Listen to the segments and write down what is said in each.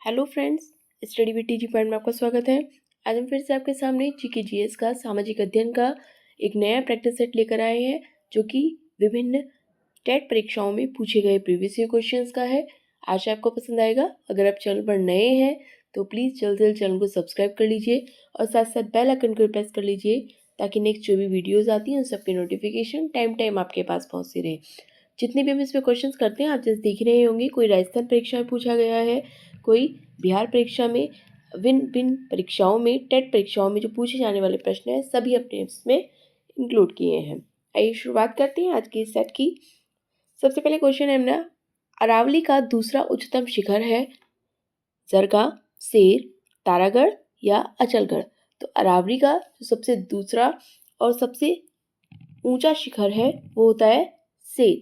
Hello friends, study with TG point में आपका स्वागत है। आज हम फिर से आपके सामने जीके जीएस का सामाजिक अध्ययन का एक नया प्रैक्टिस सेट लेकर आए हैं, जो कि विभिन्न टेट परीक्षाओं में पूछे गए प्रीवियस ईयर क्वेश्चंस का है। आशा आपको पसंद आएगा। अगर आप चैनल पर नए हैं तो प्लीज़ जल्द से जल्द चैनल को सब्सक्राइब कर लीजिए और साथ साथ बेल आइकन को प्रेस कर लीजिए, ताकि नेक्स्ट जो भी वीडियोज़ आती हैं उन सबकी नोटिफिकेशन टाइम आपके पास पहुँचती रहे। जितने भी हम इसमें क्वेश्चंस करते हैं, आप जैसे देख रहे होंगे, कोई राजस्थान परीक्षा में पूछा गया है, कोई बिहार परीक्षा में, भिन्न भिन्न परीक्षाओं में, टेट परीक्षाओं में जो पूछे जाने वाले प्रश्न हैं, सभी अपने इसमें इंक्लूड किए हैं। आइए शुरुआत करते हैं आज के इस सेट की। सबसे पहले क्वेश्चन है अपना, अरावली का दूसरा उच्चतम शिखर है जरगा, सेर, तारागढ़ या अचलगढ़। तो अरावली का जो सबसे दूसरा और सबसे ऊंचा शिखर है वो होता है सेर।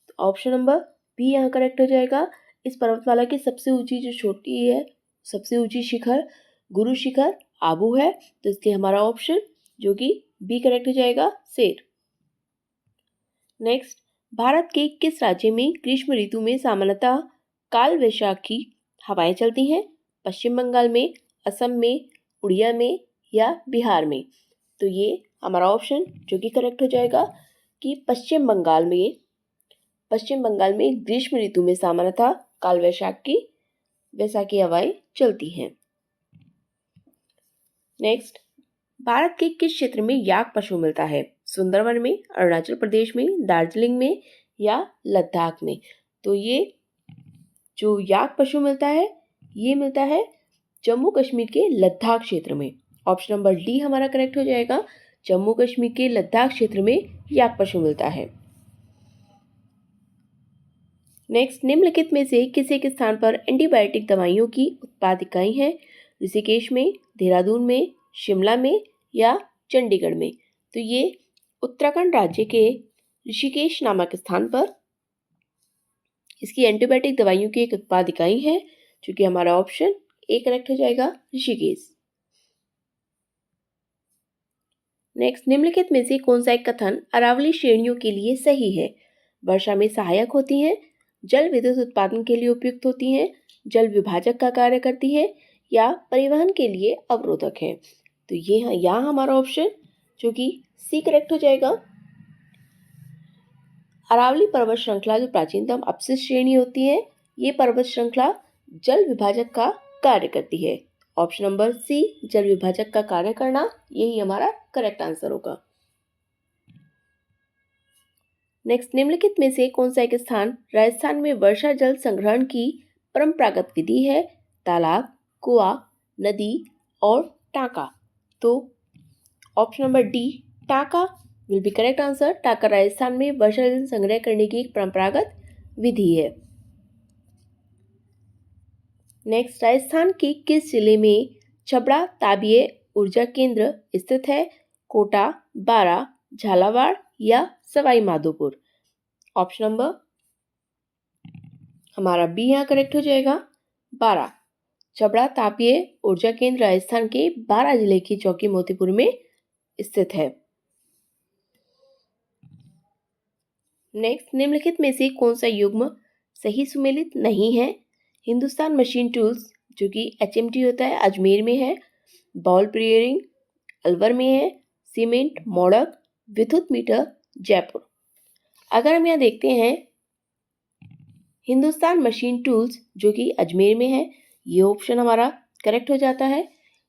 तो ऑप्शन नंबर बी यहाँ करेक्ट हो जाएगा। इस पर्वतमाला की सबसे ऊंची जो छोटी है, सबसे ऊंची शिखर गुरु शिखर आबू है, तो इसलिए हमारा ऑप्शन जो कि बी करेक्ट हो जाएगा, सेर। नेक्स्ट, भारत के किस राज्य में ग्रीष्म ऋतु में सामान्यतः काल वैशाखी हवाएं चलती हैं? पश्चिम बंगाल में, असम में, उड़िया में या बिहार में। तो ये हमारा ऑप्शन जो कि करेक्ट हो जाएगा कि पश्चिम बंगाल में ग्रीष्म ऋतु में सामान्यतः काल वैशाखी हवाएं चलती हैं। नेक्स्ट, भारत के किस क्षेत्र में याक पशु मिलता है? सुंदरवन में, अरुणाचल प्रदेश में, दार्जिलिंग में या लद्दाख में। तो ये जो याक पशु मिलता है ये मिलता है जम्मू कश्मीर के लद्दाख क्षेत्र में। ऑप्शन नंबर डी हमारा करेक्ट हो जाएगा। जम्मू कश्मीर के लद्दाख क्षेत्र में याक पशु मिलता है। नेक्स्ट, निम्नलिखित में से किसी एक स्थान पर एंटीबायोटिक दवाइयों की उत्पाद इकाई है? ऋषिकेश में, देहरादून में, शिमला में या चंडीगढ़ में। तो ये उत्तराखंड राज्य के ऋषिकेश नामक स्थान पर इसकी एंटीबायोटिक दवाइयों की एक उत्पाद इकाई है, जो कि हमारा ऑप्शन ए करेक्ट हो जाएगा, ऋषिकेश। नेक्स्ट, निम्नलिखित में से कौन सा एक कथन अरावली श्रेणियों के लिए सही है? वर्षा में सहायक होती हैं, जल विद्युत उत्पादन के लिए उपयुक्त होती हैं, जल विभाजक का कार्य करती है या परिवहन के लिए अवरोधक है। तो ये यहाँ हमारा ऑप्शन जो कि सी करेक्ट हो जाएगा। अरावली पर्वत श्रृंखला जो प्राचीनतम अपशिष्ट श्रेणी होती है, ये पर्वत श्रृंखला जल विभाजक का कार्य करती है। ऑप्शन नंबर सी, जल विभाजक का कार्य करना, यही हमारा करेक्ट आंसर होगा। नेक्स्ट, निम्नलिखित में से कौन सा एक स्थान राजस्थान में वर्षा जल संग्रहण की परंपरागत विधि है? तालाब, कुआं, नदी और टांका। तो ऑप्शन नंबर डी, टांका विल बी करेक्ट आंसर। टांका राजस्थान में वर्षा जल संग्रह करने की एक परंपरागत विधि है। नेक्स्ट, राजस्थान के किस जिले में छबड़ा तापीय ऊर्जा केंद्र स्थित है? कोटा, बारा, झालावाड़ या सवाई माधोपुर। ऑप्शन नंबर हमारा बी यहाँ करेक्ट हो जाएगा, बारा। छबड़ा तापीय ऊर्जा केंद्र राजस्थान के बारा जिले की चौकी मोतीपुर में स्थित है। नेक्स्ट, निम्नलिखित में से कौन सा युग्म सही सुमेलित नहीं है? हिंदुस्तान मशीन टूल्स जो कि HMT होता है, अजमेर में है, बॉल प्रियरिंग अलवर में है, सीमेंट मोड़क विद्युत मीटर जयपुर। अगर हम यहाँ देखते हैं, हिंदुस्तान मशीन टूल्स जो कि अजमेर में है, ये ऑप्शन हमारा करेक्ट हो जाता है।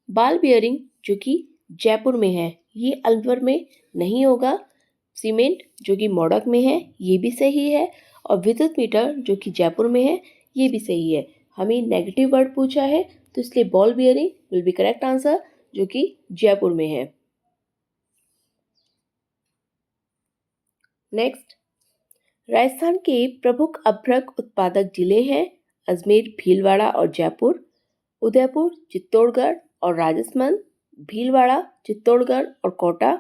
बॉल बियरिंग जो कि जयपुर में है, ये अलवर में नहीं होगा। सीमेंट जो कि मोड़क में है, ये भी सही है। और विद्युत मीटर जो कि जयपुर में है, ये भी सही है। हमें नेगेटिव वर्ड पूछा है, तो इसलिए ball bearing will be correct answer, जो कि जयपुर में है। नेक्स्ट, राजस्थान के प्रमुख अभ्रक उत्पादक जिले हैं? अजमेर, भीलवाड़ा और जयपुर, उदयपुर, चित्तौड़गढ़ और राजसमंद, भीलवाड़ा, चित्तौड़गढ़ और कोटा,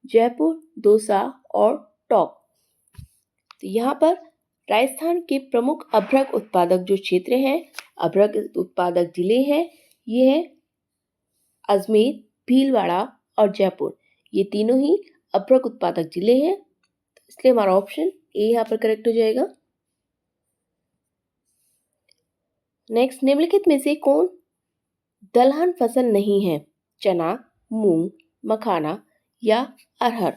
जयपुर, दौसा और टोंक। तो यहाँ पर राजस्थान के प्रमुख अभ्रक उत्पादक जो क्षेत्र हैं, अभ्रक उत्पादक जिले हैं, ये है अजमेर, भीलवाड़ा और जयपुर। ये तीनों ही अभ्रक उत्पादक जिले हैं, इसलिए हमारा ऑप्शन ए यहाँ पर करेक्ट हो जाएगा। नेक्स्ट, निम्नलिखित में से कौन दलहन फसल नहीं है? चना, मूंग, मखाना या अरहर।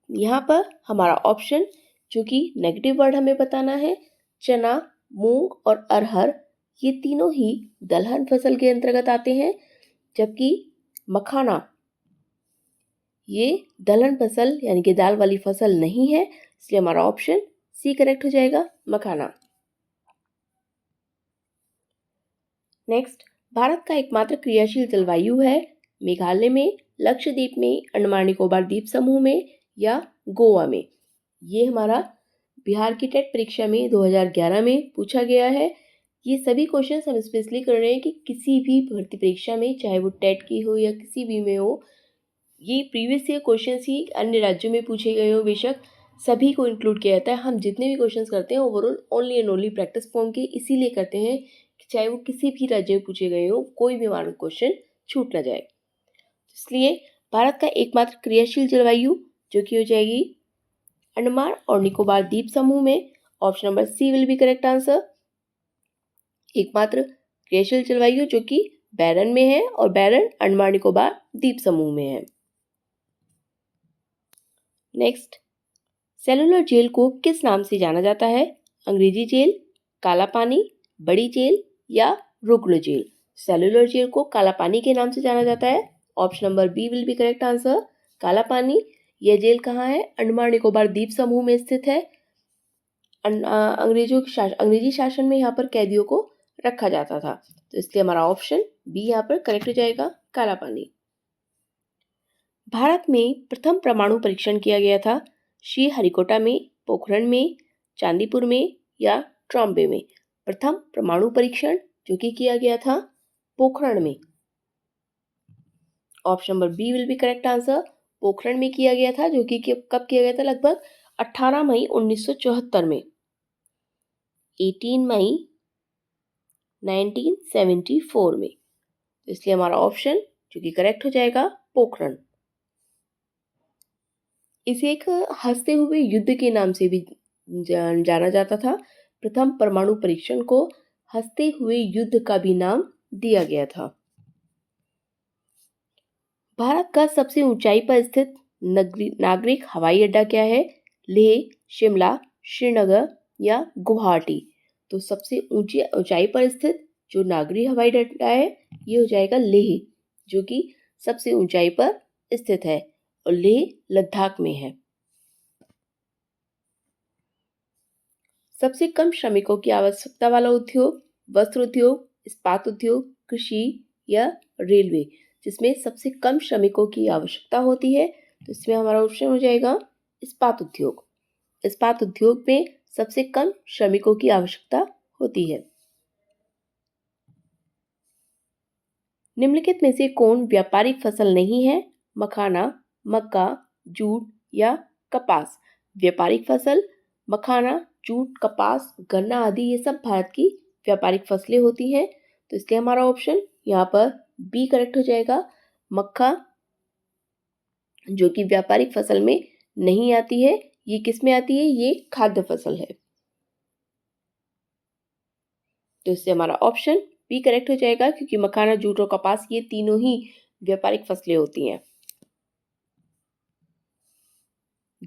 यहाँ पर हमारा ऑप्शन जो कि नेगेटिव वर्ड हमें बताना है, चना, मूंग और अरहर ये तीनों ही दलहन फसल के अंतर्गत आते हैं, जबकि मखाना ये दलहन फसल यानी कि दाल वाली फसल नहीं है, इसलिए हमारा ऑप्शन सी करेक्ट हो जाएगा, मखाना। नेक्स्ट, भारत का एकमात्र क्रियाशील जलवायु है मेघालय में, लक्षद्वीप में, अंडमान निकोबार द्वीप समूह में या गोवा में। ये हमारा बिहार की टेट परीक्षा में 2011 में पूछा गया है। ये सभी क्वेश्चंस हम स्पेशली कर रहे हैं कि किसी भी भर्ती परीक्षा में, चाहे वो टेट की हो या किसी भी में हो, ये प्रीवियस ईयर क्वेश्चंस ही अन्य राज्यों में पूछे गए हो, बेशक सभी को इंक्लूड किया जाता है। हम जितने भी क्वेश्चंस करते हैं overall only and only practice form के इसीलिए करते हैं कि चाहे वो किसी भी राज्य में पूछे गए हो, कोई भी हमारा क्वेश्चन छूट ना जाए। इसलिए भारत का एकमात्र क्रियाशील जलवायु जो कि हो जाएगी अंडमान और निकोबार द्वीप समूह में। Option number C will be correct answer. एकमात्र क्रियाशील जलवायु जो कि बैरन में है और बैरन अंडमान निकोबार द्वीप समूह में है। नेक्स्ट, सेलुलर जेल को किस नाम से जाना जाता है? अंग्रेजी जेल, काला पानी, बड़ी जेल या रुग्ण जेल। सेलुलर जेल को काला पानी के नाम से जाना जाता है। Option number B will be correct answer, Kala Pani. यह जेल कहाँ है? अंडमान निकोबार द्वीप समूह में स्थित है। अंग्रेजी शासन में यहाँ पर कैदियों को रखा जाता था, तो इसलिए हमारा ऑप्शन बी यहाँ पर करेक्ट हो जाएगा, काला पानी। भारत में प्रथम परमाणु परीक्षण किया गया था श्रीहरिकोटा में, पोखरण में, चांदीपुर में या ट्रॉम्बे में। प्रथम परमाणु परीक्षण जो कि किया गया था पोखरण में। Option number B will be correct answer, Pokhran में किया गया था, जो कि कब किया गया था? लगभग 18 मई 1974 में, 18 मई 1974 में। तो इसलिए हमारा ऑप्शन जो कि करेक्ट हो जाएगा, पोखरण। इसे एक हंसते हुए युद्ध के नाम से भी जाना जाता था। प्रथम परमाणु परीक्षण को हंसते हुए युद्ध का भी नाम दिया गया था। भारत का सबसे ऊंचाई पर स्थित नागरिक हवाई अड्डा क्या है? लेह, शिमला, श्रीनगर या गुवाहाटी। तो सबसे ऊंचाई पर स्थित जो नागरिक हवाई अड्डा है ये हो जाएगा लेह, जो कि सबसे ऊंचाई पर स्थित है और लेह लद्दाख में है। सबसे कम श्रमिकों की आवश्यकता वाला उद्योग? वस्त्र उद्योग, इस्पात उद्योग, कृषि या रेलवे। जिसमें सबसे कम श्रमिकों की आवश्यकता होती है, तो इसमें हमारा ऑप्शन हो जाएगा इस्पात उद्योग। इस्पात उद्योग में सबसे कम श्रमिकों की आवश्यकता होती है। निम्नलिखित में से कौन व्यापारिक फसल नहीं है? मखाना, मक्का, जूट या कपास। व्यापारिक फसल मखाना, जूट, कपास, गन्ना आदि ये सब भारत की व्यापारिक फसलें होती हैं, तो इसलिए हमारा ऑप्शन यहाँ पर बी करेक्ट हो जाएगा, मक्का, जो कि व्यापारिक फसल में नहीं आती है। ये किस में आती है? ये खाद्य फसल है, तो इससे हमारा ऑप्शन बी करेक्ट हो जाएगा, क्योंकि मखाना, जूट और कपास ये तीनों ही व्यापारिक फसलें होती हैं।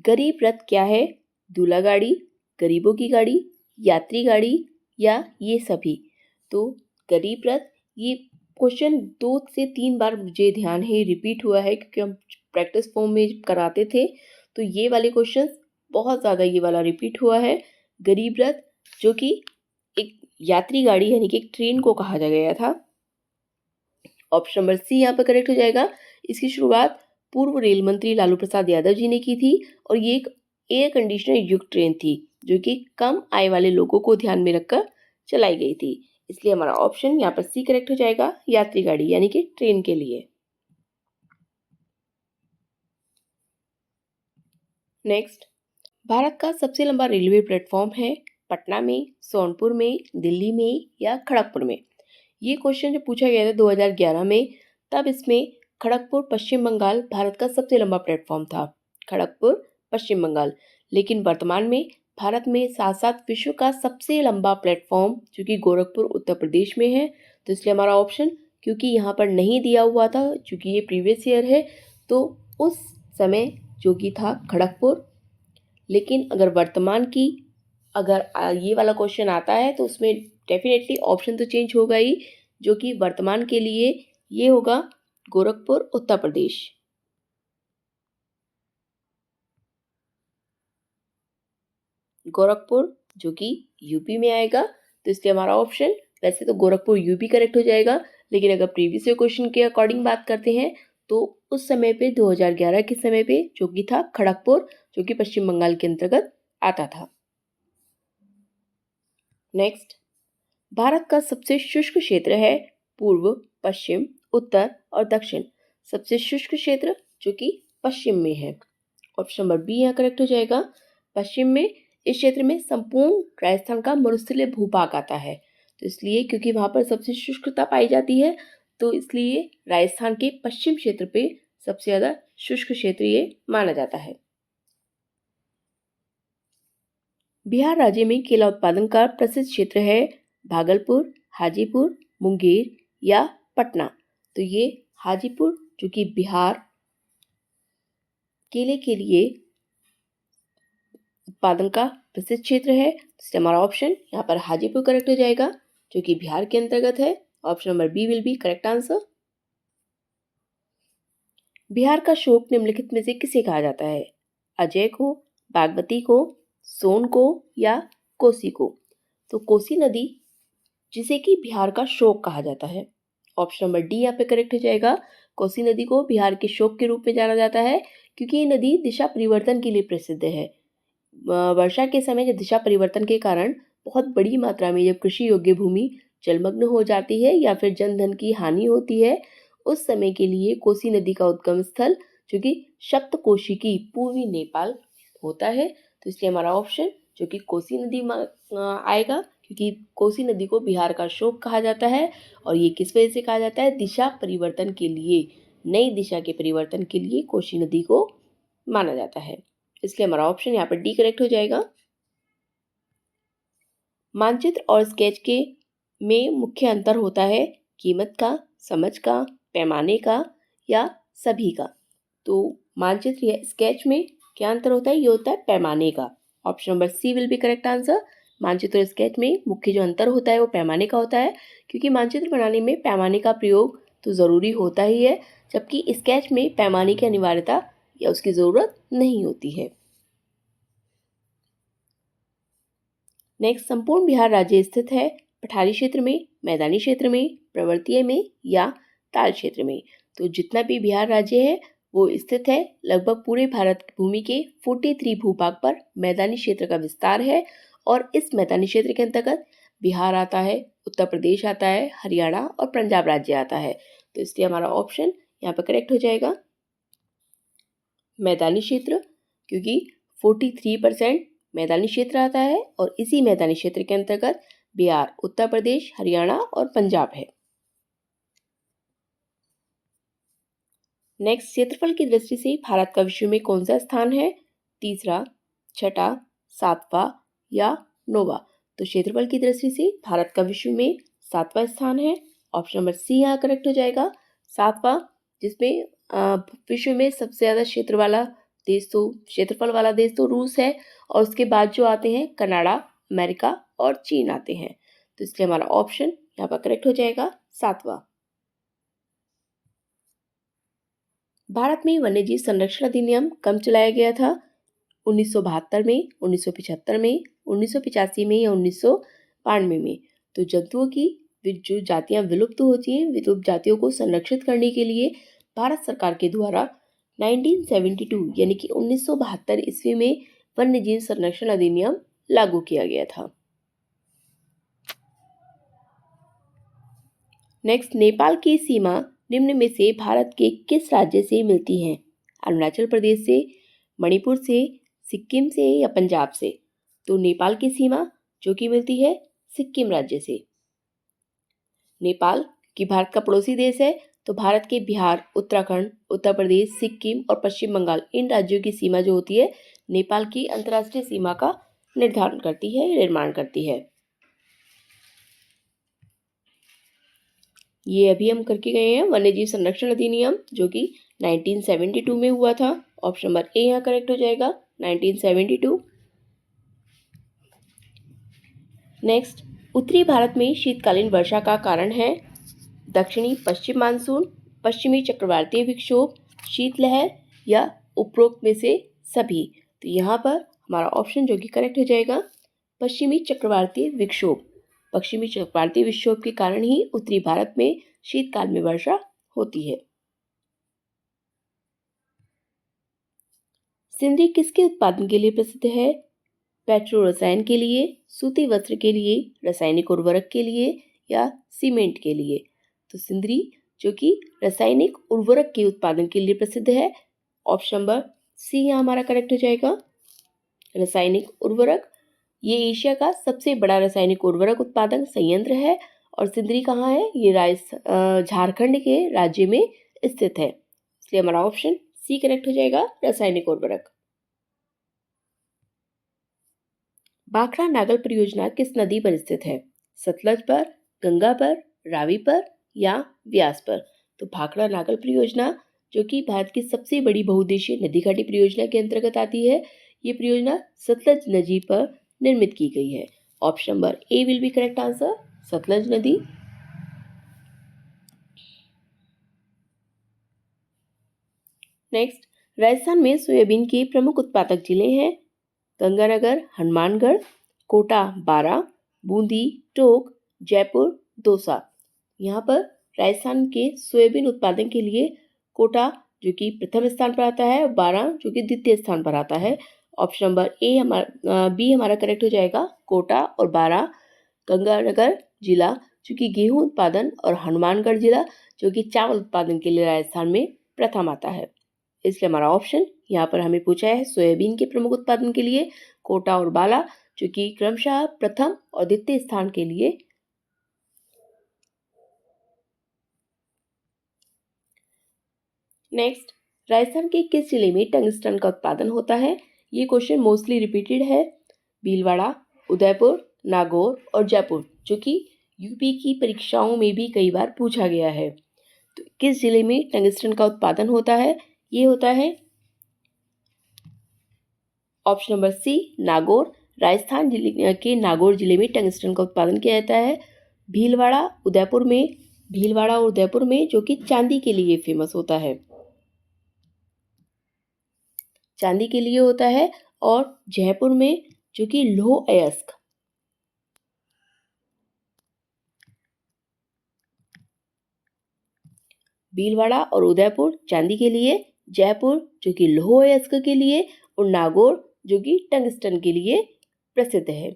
गरीब रथ क्या है? दूल्हा गाड़ी, गरीबों की गाड़ी, यात्री गाड़ी या ये सभी। तो गरीब रथ, ये क्वेश्चन 2 से 3 बार मुझे ध्यान है रिपीट हुआ है, क्योंकि हम प्रैक्टिस फॉर्म में कराते थे, तो ये वाले क्वेश्चन बहुत ज़्यादा ये वाला रिपीट हुआ है। गरीब रथ जो कि एक यात्री गाड़ी यानी कि एक ट्रेन को कहा गया था। ऑप्शन नंबर सी यहाँ पर करेक्ट हो जाएगा। इसकी शुरुआत पूर्व रेल मंत्री लालू प्रसाद यादव जी ने की थी और ये एक एयर कंडीशनर युक्त ट्रेन थी, जो कि कम आय वाले लोगों को ध्यान में रखकर चलाई गई थी। इसलिए हमारा ऑप्शन यहाँ पर सी करेक्ट हो जाएगा, यात्री गाड़ी यानी कि ट्रेन के लिए। नेक्स्ट, भारत का सबसे लंबा रेलवे प्लेटफॉर्म है पटना में, सोनपुर में, दिल्ली में या खड़गपुर में। ये क्वेश्चन जो पूछा गया था 2011 में, तब इसमें खड़गपुर पश्चिम बंगाल भारत का सबसे लंबा प्लेटफॉर्म था, खड़गपुर पश्चिम बंगाल। लेकिन वर्तमान में भारत में साथ साथ विश्व का सबसे लंबा प्लेटफॉर्म जो कि गोरखपुर उत्तर प्रदेश में है। तो इसलिए हमारा ऑप्शन, क्योंकि यहाँ पर नहीं दिया हुआ था, चूँकि ये प्रीवियस ईयर है, तो उस समय जो कि था खड़गपुर। लेकिन अगर वर्तमान की अगर ये वाला क्वेश्चन आता है तो उसमें डेफिनेटली ऑप्शन तो चेंज होगा ही, जो कि वर्तमान के लिए ये होगा गोरखपुर उत्तर प्रदेश। गोरखपुर जो कि यूपी में आएगा, तो इसलिए हमारा ऑप्शन, वैसे तो गोरखपुर यूपी करेक्ट हो जाएगा, लेकिन अगर प्रीवियस ईयर क्वेश्चन के अकॉर्डिंग बात करते हैं तो उस समय पे 2011 के समय पे जो कि था खड़गपुर, जो कि पश्चिम बंगाल के अंतर्गत आता था। नेक्स्ट, भारत का सबसे शुष्क क्षेत्र है पूर्व, पश्चिम, उत्तर और दक्षिण। सबसे शुष्क क्षेत्र जो कि पश्चिम में है। ऑप्शन नंबर बी यहाँ करेक्ट हो जाएगा। पश्चिम में इस क्षेत्र में संपूर्ण राजस्थान का मरुस्थलीय भूभाग आता है। तो इसलिए क्योंकि वहाँ पर सबसे शुष्कता पाई जाती है, तो इसलिए राजस्थान के पश्चिम क्षेत्र पे सबसे ज़्यादा शुष्क क्षेत्र ये माना जाता है। बिहार राज्य में केला उत्पादन का प्रसिद्ध क्षेत्र है भागलपुर, हाजीपुर, मुंगेर या पटना। तो ये हाजीपुर जो कि बिहार केले के लिए उत्पादन का प्रसिद्ध क्षेत्र है, इसलिए हमारा ऑप्शन यहाँ पर हाजीपुर करेक्ट हो जाएगा, जो कि बिहार के अंतर्गत है। Option number B will be correct answer. Bihar का शोक निम्नलिखित में से किसे कहा जाता है? अजय को, बागमती को, सोन को या कोसी को? तो कोसी नदी जिसे कि बिहार का शोक कहा जाता है। ऑप्शन नंबर डी यहाँ पे करेक्ट हो जाएगा। कोसी नदी को बिहार के शोक के रूप में जाना जाता है, क्योंकि ये नदी दिशा परिवर्तन के लिए प्रसिद्ध है। वर्षा के समय जब दिशा परिवर्तन के कारण बहुत बड़ी मात्रा में जब कृषि योग्य भूमि जलमग्न हो जाती है या फिर जनधन की हानि होती है, उस समय के लिए कोसी नदी का उद्गम स्थल जो कि सप्तकोशी की पूर्वी नेपाल होता है। तो इसलिए हमारा ऑप्शन जो कि कोसी नदी आएगा, क्योंकि कोसी नदी को बिहार का शोक कहा जाता है। और ये किस वजह से कहा जाता है? दिशा परिवर्तन के लिए, नई दिशा के परिवर्तन के लिए कोसी नदी को माना जाता है। इसलिए हमारा ऑप्शन यहाँ पर डी करेक्ट हो जाएगा। मानचित्र और स्केच के में मुख्य अंतर होता है कीमत का, समझ का, पैमाने का या सभी का। तो मानचित्र या स्केच में क्या अंतर होता है? ये होता है पैमाने का। Option number C will be correct answer. मानचित्र और स्केच में मुख्य जो अंतर होता है वो पैमाने का होता है, क्योंकि मानचित्र बनाने में पैमाने का प्रयोग तो ज़रूरी होता ही है, जबकि स्केच में पैमाने की अनिवार्यता या उसकी ज़रूरत नहीं होती है। नेक्स्ट, संपूर्ण बिहार राज्य स्थित है पठारी क्षेत्र में, मैदानी क्षेत्र में, पर्वतीय में या ताल क्षेत्र में। तो जितना भी बिहार राज्य है वो स्थित है लगभग पूरे भारत की भूमि के 43 भूभाग पर मैदानी क्षेत्र का विस्तार है। और इस मैदानी क्षेत्र के अंतर्गत बिहार आता है, उत्तर प्रदेश आता है, हरियाणा और पंजाब राज्य आता है। तो इसलिए हमारा ऑप्शन यहाँ पर करेक्ट हो जाएगा मैदानी क्षेत्र, क्योंकि 43% मैदानी क्षेत्र आता है और इसी मैदानी क्षेत्र के अंतर्गत बिहार, उत्तर प्रदेश, हरियाणा और पंजाब है। नेक्स्ट, क्षेत्रफल की दृष्टि से भारत का विश्व में कौन सा स्थान है? तीसरा, छठा, सातवां या नौवां? तो क्षेत्रफल की दृष्टि से भारत का विश्व में 7वां स्थान है। ऑप्शन नंबर सी यहाँ करेक्ट हो जाएगा, 7वां, जिसमें विश्व में सबसे ज़्यादा क्षेत्रफल वाला देश तो रूस है, और उसके बाद जो आते हैं कनाडा, अमेरिका और चीन आते हैं। तो इसलिए हमारा ऑप्शन यहाँ पर करेक्ट हो जाएगा 7वां। भारत में वन्यजीव संरक्षण अधिनियम कब चलाया गया था? 1972 में, 1975 में, 1985 में या 1992 में? तो जंतुओं की जो जातियां विलुप्त होती हैं, विलुप्त जातियों को संरक्षित करने के लिए भारत सरकार के द्वारा 1972 यानी कि 1972 ईस्वी में वन्यजीव संरक्षण अधिनियम लागू किया गया था। नेक्स्ट, नेपाल की सीमा निम्न में से भारत के किस राज्य से मिलती है? अरुणाचल प्रदेश से, मणिपुर से, सिक्किम से या पंजाब से? तो नेपाल की सीमा जो कि मिलती है सिक्किम राज्य से। नेपाल की भारत का पड़ोसी देश है, तो भारत के बिहार, उत्तराखंड, उत्तर प्रदेश, सिक्किम और पश्चिम बंगाल, इन राज्यों की सीमा जो होती है नेपाल की अंतर्राष्ट्रीय सीमा का निर्धारण करती है, निर्माण करती है। ये अभी हम करके गए हैं वन्यजीव संरक्षण अधिनियम, जो कि 1972 में हुआ था। ऑप्शन नंबर ए यहाँ करेक्ट हो जाएगा, 1972। नेक्स्ट, उत्तरी भारत में शीतकालीन वर्षा का कारण है दक्षिणी पश्चिम मानसून, पश्चिमी चक्रवातीय विक्षोभ, शीतलहर या उपरोक्त में से सभी। तो यहाँ पर हमारा ऑप्शन जो कि करेक्ट हो जाएगा पश्चिमी चक्रवातीय विक्षोभ। पश्चिमी चक्रवातीय विक्षोभ के कारण ही उत्तरी भारत में शीतकाल में वर्षा होती है। सिंदरी किसके उत्पादन के लिए प्रसिद्ध है? पेट्रो रसायन के लिए, सूती वस्त्र के लिए, रासायनिक उर्वरक के लिए या सीमेंट के लिए। तो सिंदरी जो कि रासायनिक उर्वरक के उत्पादन के लिए प्रसिद्ध है। ऑप्शन नंबर सी यहाँ हमारा करेक्ट हो जाएगा, रासायनिक उर्वरक। ये एशिया का सबसे बड़ा रासायनिक उर्वरक उत्पादन संयंत्र है और सिंदरी कहाँ है? ये झारखंड के राज्य में स्थित है, इसलिए हमारा ऑप्शन सी करेक्ट हो जाएगा, रासायनिक उर्वरक। भाखड़ा नागल परियोजना किस नदी पर स्थित है? सतलज पर, गंगा पर, रावी पर या व्यास पर। तो भाखड़ा नागल परियोजना जो कि भारत की सबसे बड़ी बहुउद्देशीय नदी घाटी परियोजना के अंतर्गत आती है, ये परियोजना सतलज नदी पर निर्मित की गई है। Option number A will be correct answer, Sutlej नदी। नेक्स्ट, राजस्थान में सोयाबीन के प्रमुख उत्पादक जिले हैं गंगानगर, हनुमानगढ़, कोटा, बारा, बूंदी, टोंक, जयपुर, दौसा। यहाँ पर राजस्थान के सोयाबीन उत्पादन के लिए कोटा जो कि प्रथम स्थान पर आता है और बारा जो कि द्वितीय स्थान पर आता है। ऑप्शन नंबर बी हमारा करेक्ट हो जाएगा, कोटा और बारा। गंगानगर जिला जो कि गेहूं उत्पादन और हनुमानगढ़ जिला जो कि चावल उत्पादन के लिए राजस्थान में प्रथम आता है, इसलिए हमारा ऑप्शन यहाँ पर हमें पूछा है सोयाबीन के प्रमुख उत्पादन के लिए कोटा और बाला जो कि क्रमशः प्रथम और द्वितीय स्थान के लिए। नेक्स्ट, राजस्थान के किस जिले में टंगस्टन का उत्पादन होता है? ये क्वेश्चन मोस्टली रिपीटेड है। भीलवाड़ा, उदयपुर, नागौर और जयपुर जो कि यूपी की परीक्षाओं में भी कई बार पूछा गया है। तो किस जिले में टंगस्टन का उत्पादन होता है? ये होता है option number C, Nagaur. Rajasthan जिले के नागौर जिले में टंगस्टन का उत्पादन किया जाता है। भीलवाड़ा और उदयपुर में जो कि चांदी के लिए फेमस होता है, चांदी के लिए होता है। और जयपुर में जो कि लौह अयस्क। भीलवाड़ा और उदयपुर चांदी के लिए, जयपुर जो कि लौह अयस्क के लिए और नागौर जो कि टंगस्टन के लिए प्रसिद्ध है।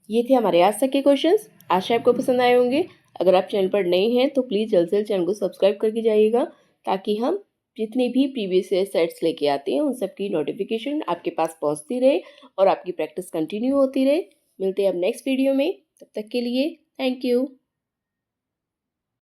ये थे हमारे आज तक के क्वेश्चंस। आशा आपको पसंद आए होंगे। अगर आप चैनल पर नए हैं तो प्लीज़ जल्द से जल्द चैनल को सब्सक्राइब करके जाइएगा, ताकि हम जितने भी प्रीवियस ईयर सेट्स लेके आते हैं उन सब की नोटिफिकेशन आपके पास पहुंचती रहे और आपकी प्रैक्टिस कंटिन्यू होती रहे। मिलते हैं अब नेक्स्ट वीडियो में, तब तक के लिए थैंक यू।